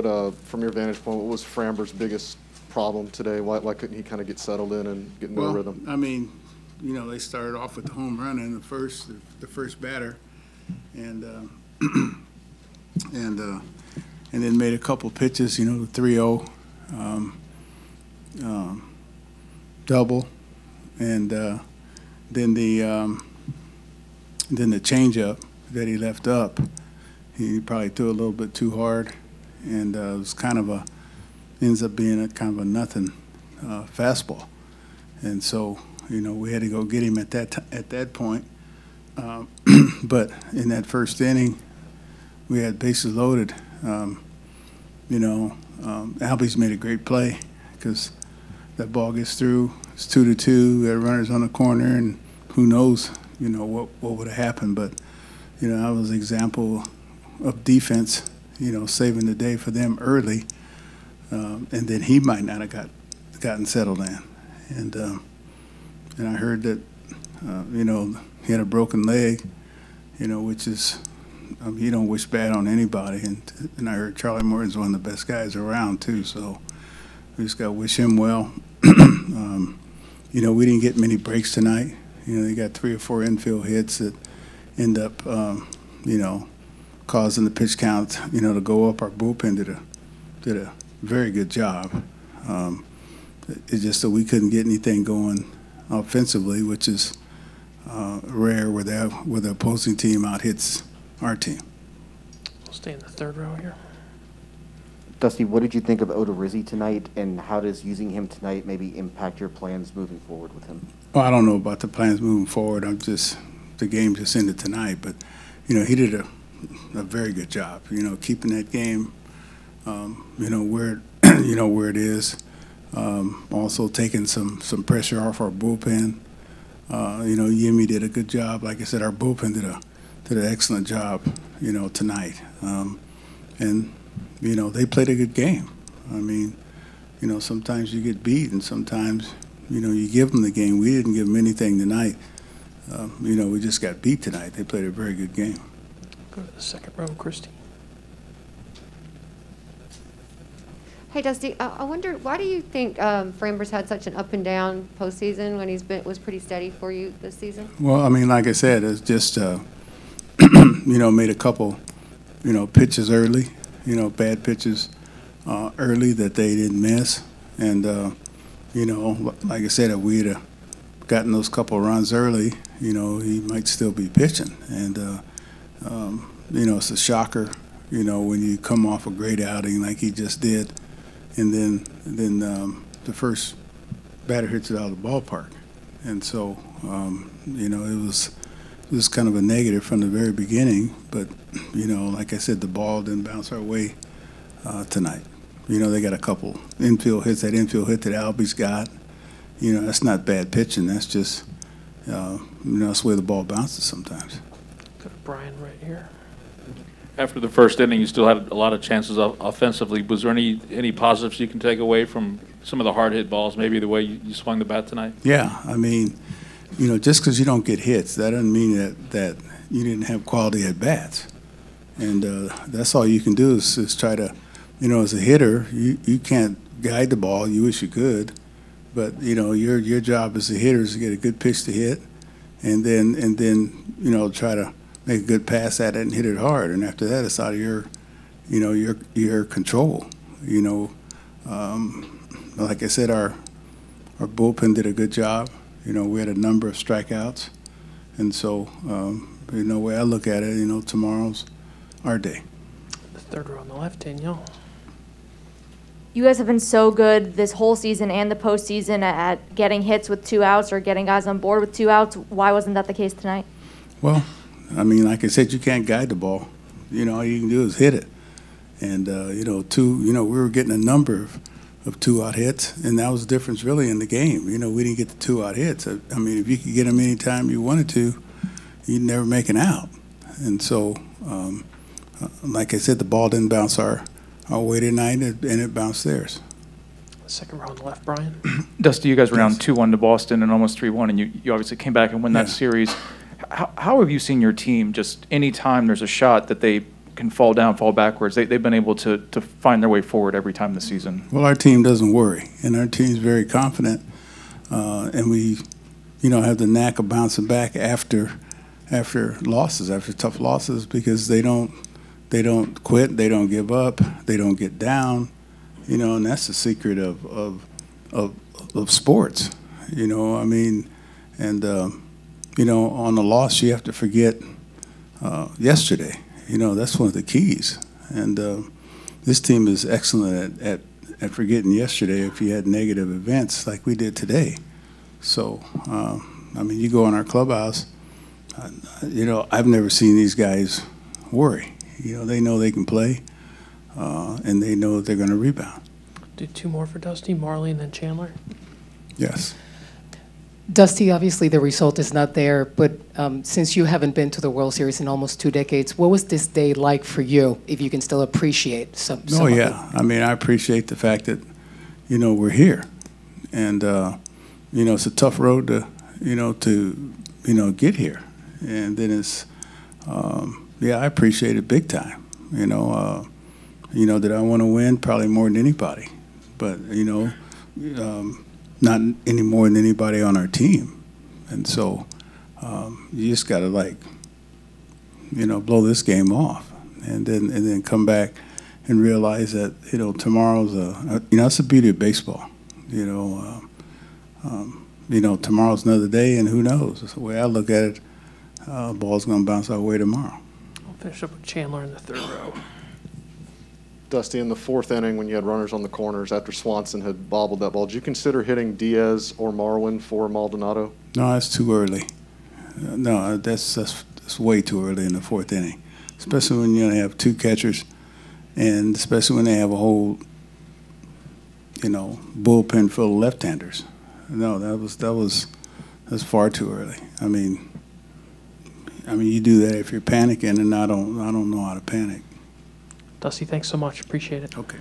from your vantage point, what was Framber's biggest problem today? Why couldn't he kind of get settled in and get into a rhythm? I mean, they started off with the home run in the first batter, and then made a couple pitches, the 3-0 double, and then the changeup that he left up. He probably threw a little bit too hard, and it was ends up being kind of a nothing fastball, and so we had to go get him at that point. But in that first inning, we had bases loaded. Albie's made a great play because that ball gets through. It's 2-2. That runner's on the corner, and who knows, what would have happened. But that was an example of defense, saving the day for them early, and then he might not have gotten settled in. And I heard that, he had a broken leg, which is, you don't wish bad on anybody. And I heard Charlie Morton's one of the best guys around, too, so we just got to wish him well. We didn't get many breaks tonight. They got 3 or 4 infield hits that end up, causing the pitch count, to go up. Our bullpen did a very good job. It's just that we couldn't get anything going offensively, which is rare where the opposing team out hits our team. We'll stay in the third row here. Dusty, what did you think of Odorizzi tonight, and how does using him tonight maybe impact your plans moving forward with him? Well, I don't know about the plans moving forward. The game just ended tonight, but he did a very good job. Keeping that game, where where it is. Also taking some pressure off our bullpen. Yimi did a good job. Like I said, our bullpen did an excellent job. Tonight, and they played a good game. I mean, sometimes you get beat, and sometimes you give them the game. We didn't give them anything tonight. We just got beat tonight. They played a very good game. Go to the second row, Christy. Hey, Dusty, I wonder, why do you think Framber's had such an up and down postseason when was pretty steady for you this season? Well, I mean, like I said, it's just, made a couple, pitches early, bad pitches early that they didn't miss. And, like I said, if we'd have gotten those couple runs early, he might still be pitching. And, it's a shocker, when you come off a great outing like he just did. And then the first batter hits it out of the ballpark, and so it was kind of a negative from the very beginning. But like I said, the ball didn't bounce our way tonight. They got a couple infield hits. That infield hit that Albie's got, that's not bad pitching. That's just that's the way the ball bounces sometimes. Go to Brian right here. After the first inning, you still had a lot of chances offensively. Was there any positives you can take away from some of the hard hit balls, maybe the way you swung the bat tonight? Yeah, I mean, just because you don't get hits, that doesn't mean that you didn't have quality at bats. And that's all you can do is try to, as a hitter, you can't guide the ball. You wish you could, but your job as a hitter is to get a good pitch to hit, and then try to make a good pass at it and hit it hard, and after that, it's out of your control. Like I said, our bullpen did a good job. We had a number of strikeouts, and so the way I look at it, tomorrow's our day. The third row on the left, Danielle. You guys have been so good this whole season and the postseason at getting hits with 2 outs or getting guys on board with 2 outs. Why wasn't that the case tonight? Well, I mean, like I said, you can't guide the ball. All you can do is hit it. And, we were getting a number of 2-out hits, and that was the difference really in the game. We didn't get the 2-out hits. I mean, if you could get them anytime you wanted to, you'd never make an out. And so, like I said, the ball didn't bounce our way tonight, and it bounced theirs. Second row on the left, Brian. Dusty, you guys were down 2-1 to Boston and almost 3-1, and you obviously came back and won that series. How have you seen your team just any time there's a shot that they can fall down, fall backwards. They've been able to find their way forward every time this season. Well, our team doesn't worry, and our team's very confident, and we, have the knack of bouncing back after losses, after tough losses, because they don't quit, they don't give up, they don't get down, and that's the secret of sports, I mean, and on a loss you have to forget yesterday. That's one of the keys, and this team is excellent at forgetting yesterday if you had negative events like we did today. So, I mean, you go in our clubhouse, I've never seen these guys worry. They know they can play, and they know that they're going to rebound. Do two more for Dusty, Marley, and then Chandler. Yes. Dusty, obviously the result is not there, but since you haven't been to the World Series in almost 2 decades, what was this day like for you, if you can still appreciate some Oh, of yeah. I mean, I appreciate the fact that, we're here. And, it's a tough road to get here. And then it's, I appreciate it big time. Did I want to win? Probably more than anybody. But, not any more than anybody on our team. And so you just got to, blow this game off and then come back and realize that, tomorrow's that's the beauty of baseball. Tomorrow's another day, and who knows? That's the way I look at it. Ball's going to bounce our way tomorrow. I'll finish up with Chandler in the third row. Dusty, in the 4th inning, when you had runners on the corners after Swanson had bobbled that ball, did you consider hitting Diaz or Marwin for Maldonado? No, that's too early. No, that's way too early in the 4th inning, especially when you only have 2 catchers, and especially when they have a whole, bullpen full of left-handers. No, that's far too early. I mean, you do that if you're panicking, and I don't know how to panic. Dusty, thanks so much. Appreciate it. Okay.